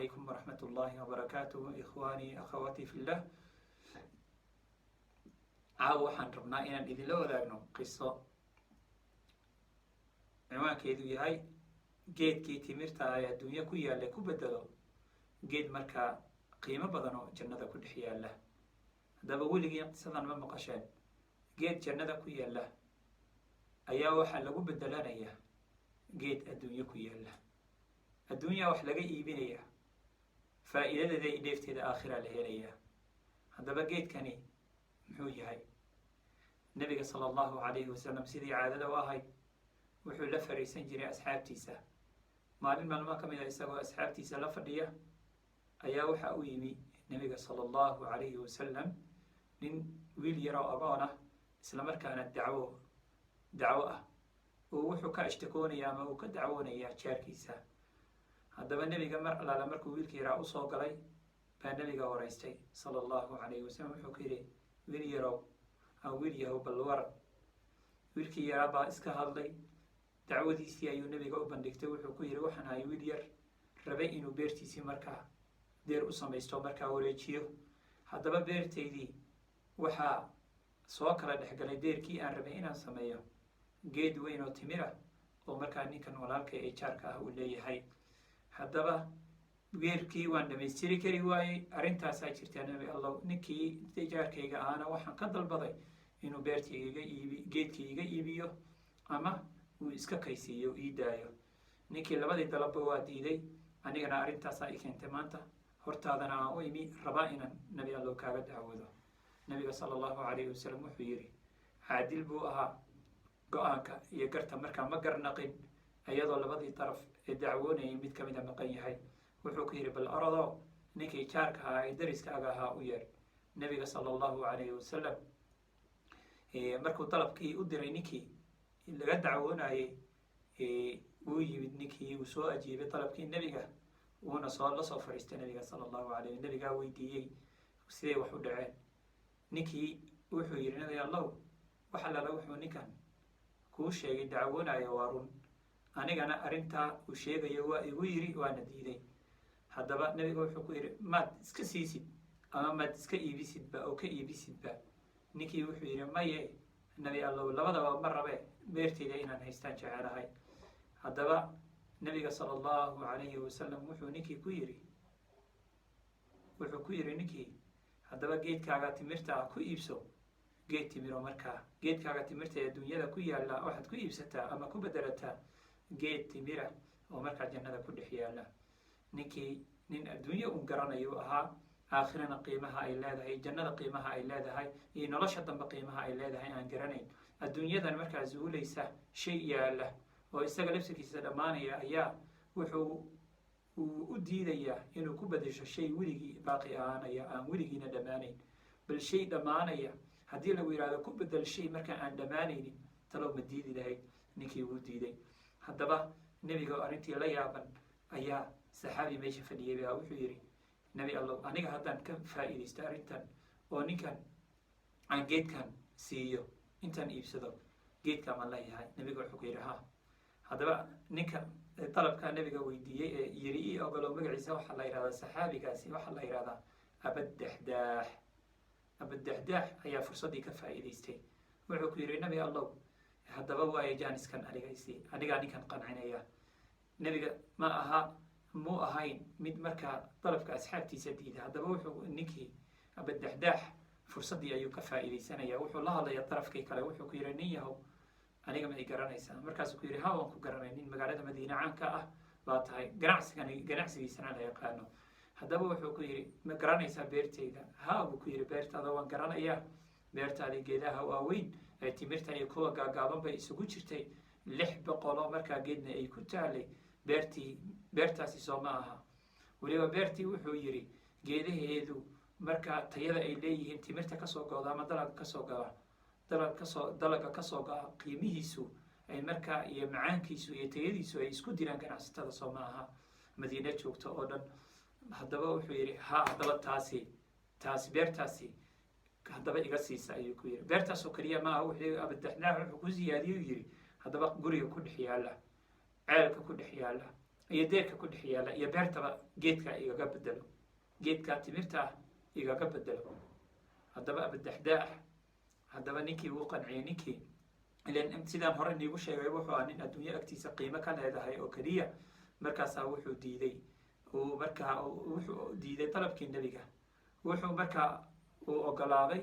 عليكم ورحمة الله وبركاته إخواني أخواتي في الله. waxaan rabnaa inaan idinla wadaagno qiso ciwaankeedu yahay geedkii timirta ee adduunya ku yaalla ku bedelo geed markaa qiimo badan oo jannada ku dhex yaalla. haddaba weligii qisadan ma maqasheen? geed jannada ku yaalla ayaa waxaa lagu bedelanayaa geed adduunyo ku yaalla. adduunyaa wax laga iibinaya, faa'iidadeeda iyo dheefteeda aakhira la helayaa. haddaba geedkani muxuu yahay? nabiga sala allahu calayhi wasalam sidii caadada u ahayd wuxuu la fariisan jiray asxaabtiisa. maalin maalmo ka mid a isagoo asxaabtiisa la fadhiya ayaa waxa u yimi nabiga sala allahu calayhi wasalam nin wiil yaroo agoon ah, islamarkaana dacwo ah oo wuxuu ka ashtakoonayaa ama uu ka dacwoonayaa jaarkiisa. haddaba nebiga mar allaala markuu wiilka yaraa usoo galay baa nebiga waraystay sala allahu calayhi wasalam. wuxuu ku yidhi, wiil yarow wiil yahow bal waran. wiilkii yaraa baa iska hadlay, dacwadiisii ayuu nebiga u bandhigtay. wuxuu ku yidhi, waxaan ahay wiil yar rabay inuu beertiisii markaa deer u samaysto, markaa wareejiyo. haddaba beertaydii waxaa soo kala dhexgalay deerkii aan rabay inaan sameeyo geed weyn oo timira oo markaa ninkan walaalka ee jaarka ah uu leeyahay. haddaba geerkii waan dhamaystiri kari waayey. arrintaasaa jirtaa nabi allah, ninkii jaarkayga ahana waxaan ka dalbaday inuu beertayga geedkii iga iibiyo ama uu iska kaysiiyo ii daayo. ninkii labadii dalabba waa diiday. anigana arrintaasaa i keentay maanta hortaadana aan u imi rabaa inaan nabi allow kaaga dacwado. nabiga sala allahu calayhi wasalam wuxuu yidhi, caadil buu ahaa, go-aanka iyo garta markaa ma garnaqin iyadoo labadii daraf ee dacwoonayay mid ka mid a maqan yahay. wuxuu ku yidhi, bal orodoo ninkii jaarka ahaa ee dariskaaga ahaa u yeer. nabiga sala allahu calayhi wasalam markuu dalabkii u diray ninkii laga dacwoonayey wuu yimid. ninkii uu soo ajiibay dalabkii nebiga, wuuna lasoo fadhiistay nabiga sala allahu calayh. nabigaa weydiiyey siday wax u dhaceen. ninkii wuxuu yidhi, nabi allow wax allala wuxuu ninkan kuu sheegay dacwoonayo waa run, anigana arrintaa uu sheegayo waa igu yidhi, waana diiday. haddaba nabiga wuxuu ku yidhi, maad iska siisid ama maad iska iibisidba oo ka iibisidba. ninkii wuxuu yidhi, maye nabi allow labadaba ma rabe, beertayda inaan haystaan jecelahay. haddaba nabiga sala allahu calayhi wasalam wuxuu ku yidhi ninkii, haddaba geedkaaga timirta ah ku iibso geed timiro. markaa geedkaaga timirta ee adduunyada ku yaalla waxaad ku iibsataa ama ku bedelataa geed timira oo markaa jannada ku dhex yaalla. ninkii nin adduunyo un garanayu ahaa, aakhirana qiimaha ay leedahay, jannada qiimaha ay leedahay iyo nolosha dambe qiimaha ay leedahay aan garanayn. adduunyadan markaa zuulaysa shay yaalla oo isaga lafsirkiisa dhammaanaya ayaa wuxuu u diidayaa inuu ku bedesho shay weligii baaqi ahaanaya, aan weligiina dhammaanayn. bal shay dhammaanaya haddii lagu yidhahdo ku bedel shay markaa aan dhammaanaynin, talow ma diidi lahayd? ninkii wuu diiday. haddaba nebiga arrintii la yaaban ayaa saxaabi meesha fadhiyay baa wuxuu yidhi, nabi allow aniga haddaan ka faa'iidaysto arrintan oo ninkan aan geedkan siiyo intaan iibsado, geedkaa ma leeyahay? nabiga wuxuu ku yidhi, ha. haddaba ninka dalabkaa nabiga weydiiyey ee yiri ii ogolow, magaciisa waxaa la yidhahdaa, saxaabigaasi waxaa la yidhahdaa abaddaxdaax. abaddaxdaax ayaa fursaddii ka faa'iidaystay. wuxuu ku yidhi, nabi allow haddaba waayo jaaniskan anigaa ninkan qancinaya. nebiga muu ahayn mid markaa dalabka asxaabtiisa diida. haddaba wuxuu ninkii abaddaxdaax fursaddii ayuu ka faa'iidaysanaya. wuxuu la hadlayaa darafkii kale. wuxuu ku yidhi, nin yahow aniga ma i garanaysaa? markaasuu ku yidhi, ha, waan ku garanay, nin magaalada madiine caanka ah baa tahay, ganacsigiisana la yaqaano. haddaba wuxuu ku yidhi, ma garanaysaa beertayda? ha buu ku yidhi, beertaada waan garanayaa. beertaadii geedaha waaweyn ee timirta iyo kuwa gaagaaban bay isugu jirtay, 600 markaa geedna ay ku taalay. beertaasi soo ma aha. weliba beertii wuxuu yidhi geedaheedu markaa tayada ay leeyihiin, timirta kasoo go'da ama dalaga kasoo go'a qiimihiisu ay markaa iyo macaankiisu iyo tayadiisu ay isku diraan ganacsatada soo ma aha madiina joogto oo dhan. haddaba wuxuu yidhi, ha, haddaba taasi beertaasi haddaba iga siisa ayuu ku yidhi. beertaasoo keliya maaha, wuxuu abaddaxdaax wuxuu ku siyaadiyey u yidhi, haddaba guriga ku dhex yaalla, ceelka ku dhex yaalla, iyo deerka ku dhex yaalla iyo beertaba geedkaa igaga bedelo, geedkaa timirta ah igaga bedelo. haddaba abudaxdaa haddaba ninkii wuu qanciyey. ninkii ilan sidaan hore niigu sheegay wuxuu nin adduunyo agtiisa qiimo ka leedahay oo keliya. markaasaa wuxuu diiday wuxuu diiday dalabkii nebiga. wuxuu markaa uu ogolaaday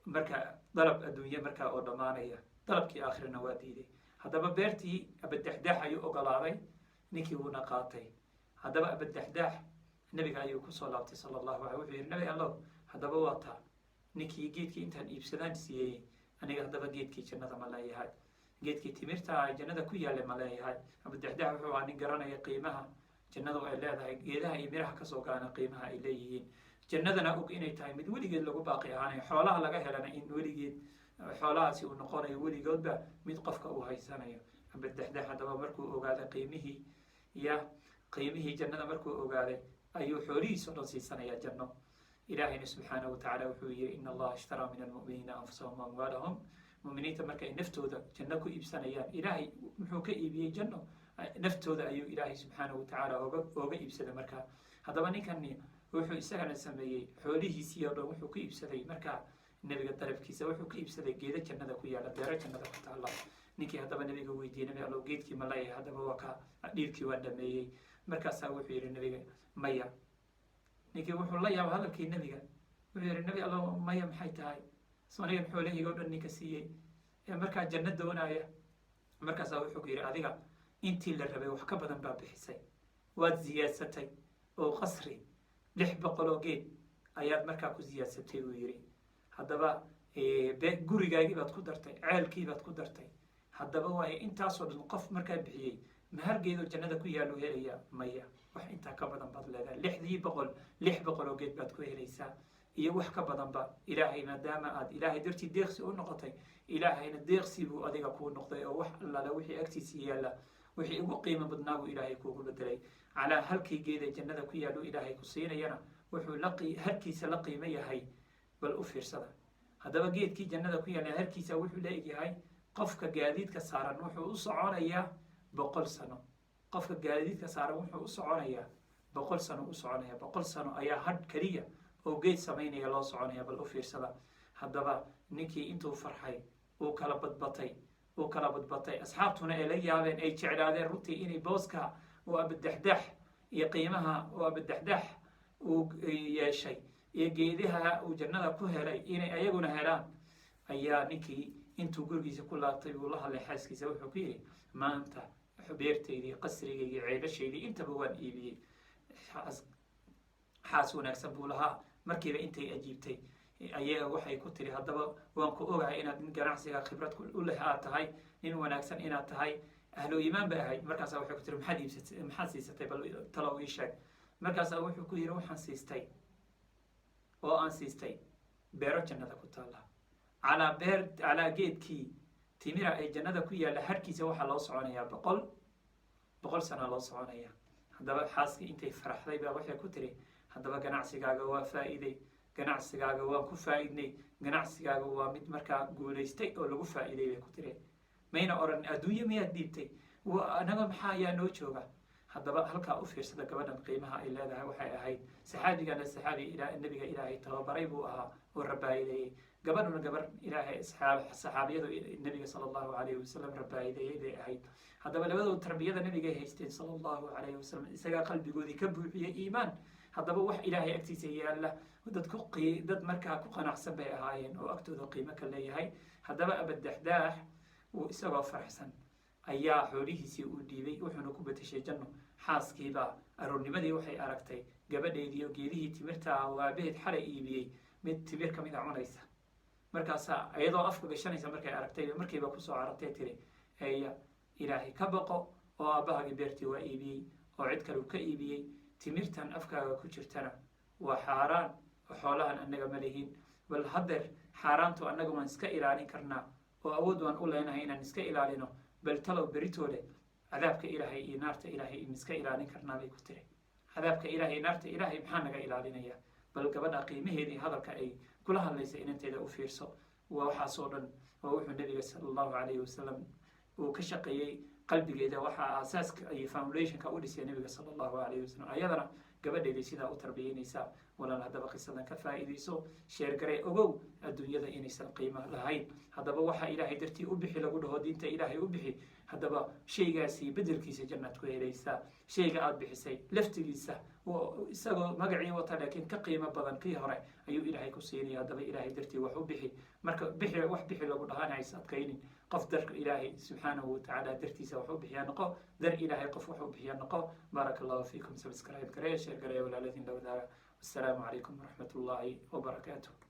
marka dalab adduunye markaa oo dhammaanaya, dalabkii aakhirana waa diiday. haddaba beertii abudaxdaax ayuu ogolaaday, ninkii wuuna qaatay. haddaba abudaxdaax nebiga ayuu kusoo laabtay sala allahu alay wuxuu yihi nabi allow, haddaba waa taa ninkii geedkii intaan iibsadaan siiyey, aniga haddaba geedkii jannada ma leeyahay, geedkii timirta ay jannada ku yaalla ma leeyahay. abudaxdaax wuxuu ahaa nin garanaya qiimaha jannadu ay leedahay, geedaha iyo miraha kasoo gaana qiimaha ay leeyihiin, jannadana og inay tahay mid weligeed lagu baaqi ahaanayo, xoolaha laga helana in weligeed xoolahaasi uu noqonayo weligoodba mid qofka uu haysanayo. abudaxdaax haddaba markuu ogaaday qiimihii jannada markuu ogaaday ayuu xoolihiisa o dhan siisanayaa janno. ilaahayna subxaanahu watacaala wuxuu yihi ina allaha ishtaraa min almu'miniina anfusahum amwaalahum. muminiinta marka ay naftooda janno ku iibsanayaan, ilaahay muxuu ka iibiyey janno, naftooda ayuu ilaahay subxaanahu watacaala ooga iibsaday markaa. haddaba ninkani wuxuu isagana sameeyey xoolihiisii oo dhan wuxuu ku iibsaday markaa nebiga dalabkiisa, wuxuu ka iibsaday geeda jannada ku yaalla, beero jannada ku taalla. ninkii haddaba nebiga weydiiyey, nabi allow geedkii ma leeyahay, haddaba waa ka dhiibkii waa dhameeyey. markaasaa wuxuu yihi nebiga maya. ninkii wuxuu la yaaba hadalkii nebiga, wuxuu yihi nabi allow maya maxay tahay, so anigan xoolahayga o dhan ninka siiyey ee markaa janno doonaya. markaasaa wuxuu ku yihi adiga intii la rabay wax ka badan baa bixisay, waad ziyaadsatay oo qasri 600 oo geed ayaad markaa ku ziyaadsatay buu yihi. haddaba gurigaagii baad ku dartay, ceelkii baad ku dartay. haddaba waayo intaasoo dhan qof markaa bixiyey mahargeedoo jannada ku yaallu helaya maya, wax intaa ka badan baad leedahay. 600 oo geed baad ku helaysaa iyo wax ka badanba. ilaahay maadaama aad ilaahay dartii deeqsi u noqotay, ilaahayna deeqsi buu adiga kuu noqday oo wax allaala wixii agtiisa yaalla wixii ugu qiimo badnaa buu ilaahay kuugu bedelay. calaa halkii geeda jannada ku yaallu ilaahay ku siinayana wuxuu harkiisa la qiimo yahay. bal u fiirsada, haddaba geedkii jannada ku yaalla harkiisa wuxuu la egyahay qofka gaadiidka saaran wuxuu u soconayaa 100 sano. qofka gaadiidka saaran wuxuu u soconayaa 100 sano u soconaya. 100 sano ayaa hadh keliya oo geed samaynaya loo soconaya. bal u fiirsada. haddaba ninkii intuu farxay uu kala badbatay, asxaabtuna ay la yaabeen, ay jeclaadeen runtii inay booska uu abudaxdaax iyo qiimaha uu abudaxdaax uu yeeshay iyo geedaha uu jannada ku helay inay ayaguna helaan, ayaa ninkii intuu gurigiisa ku laabtay buu la hadlay xaaskiisa. wuxuu ku yihi maanta beertaydii, qasrigaygii, ceelashaydii intaba waan iibiyey. xaas wanaagsan buu lahaa. markiiba intay ajiibtay ayaga waxay ku tiri haddaba waan ku ogahay inaad nin ganacsiga khibrad u leh aad tahay, nin wanaagsan inaad tahay, ahlu iimaan ba ahayd. markaasaa waxay ku tiri maxaad siisatay, bal talow ii sheeg. markaasaa wuxuu ku yihi waxaan siistay beero jannada ku taalla. calaa geedkii timira ay jannada ku yaalla harkiisa waxaa loo soconayaa 100 sana loo soconaya. haddaba xaaskii intay faraxday baa waxay ku tiri haddaba ganacsigaaga waa faa'iiday, ganacsigaaga waan ku faa'iidnay, ganacsigaaga waa mid markaa guulaystay oo lagu faa'iiday bay ku tiri. mayna oran adduunye miyaad dhiibtay, anaga maxaa ayaa noo jooga. haddaba halkaa u fiirsada gabadhan qiimaha ay leedahay. waxay ahayd saxaabigana saxaabi nebiga ilaahay tababaray buu ahaa oo rabaayideeyey. gabadhuna gabar ilaahay saxaabiyadu nebiga sala allahu calayhi wasalam rabaayideeyey bay ahayd. haddaba labadooda tarbiyada nebigay haysteen sala allahu calayhi wasalam, isagaa qalbigoodii ka buuxiyey iimaan. haddaba wax ilaahay agtiisa yaalla dad markaa ku qanacsan bay ahaayeen oo agtooda qiimo ka leeyahay. haddaba abudaxdaax uu isagoo faraxsan ayaa xoolihiisii uu dhiibay, wuxuuna ku bedeshay janno. xaaskiibaa aroornimadii waxay aragtay gabadheedii oo geedihii timirta ah oo aabaheed xalay iibiyey mid timir ka mid a cunaysa. markaasaa iyadoo afka gashanaysa markay aragtay markiiba kusoo carartay tiri eeya ilaahay ka baqo oo aabbahagi beertii waa iibiyey oo cid kale uu ka iibiyey, timirtan afkaaga ku jirtana waa xaaraan oo xoolahan annaga ma lihin. bal haddeer xaaraantu annaga waan iska ilaalin karnaa oo awood waan u leenahay inaan iska ilaalino, bal talow beritoole cadaabka ilaahay iyo naarta ilaahay iska ilaalin karnaa bay ku tiri. cadaabka ilaahay iyo naarta ilaahay maxaa naga ilaalinaya. bal gabadha qiimaheedii hadalka ay kula hadlaysa inanteeda u fiirso. waa waxaasoo dhan oo wuxuu nebiga sala allahu calayhi wasalam uu ka shaqeeyey qalbigeeda waxaa aasaaska iyo foundationka u dhisay nabiga sala allahu calayhi wasalam ayadana gabadheedii sidaa u tarbiyeynaysaa walaal haddaba qisadan ka faa'iidayso sheergaree ogow adduunyada inaysan qiimo lahayn haddaba waxaa ilaahay dartii u bixi lagu dhaho diinta ilaahay u bixi haddaba shaygaasi bedelkiisa jannaad ku helaysaa shayga aada bixisay laftigiisa isagoo magacii wata laakiin ka qiimo badan kii hore ayuu ilaahay ku siinaya haddaba ilaahay dartii wax u bixi marka wax bixi lagu dhahaan hays adkaynin qof darka ilaahay subxaanahu watacaala dartiisa wax u bixiyaa noqo dar ilaahay qof wax u bixiyaa noqo baaraka allahu fiikum subscribe gareeya sheer gareeya walaaladiin la wadaaga wassalaamu calaykum waraxmat ullaahi wabarakaatuh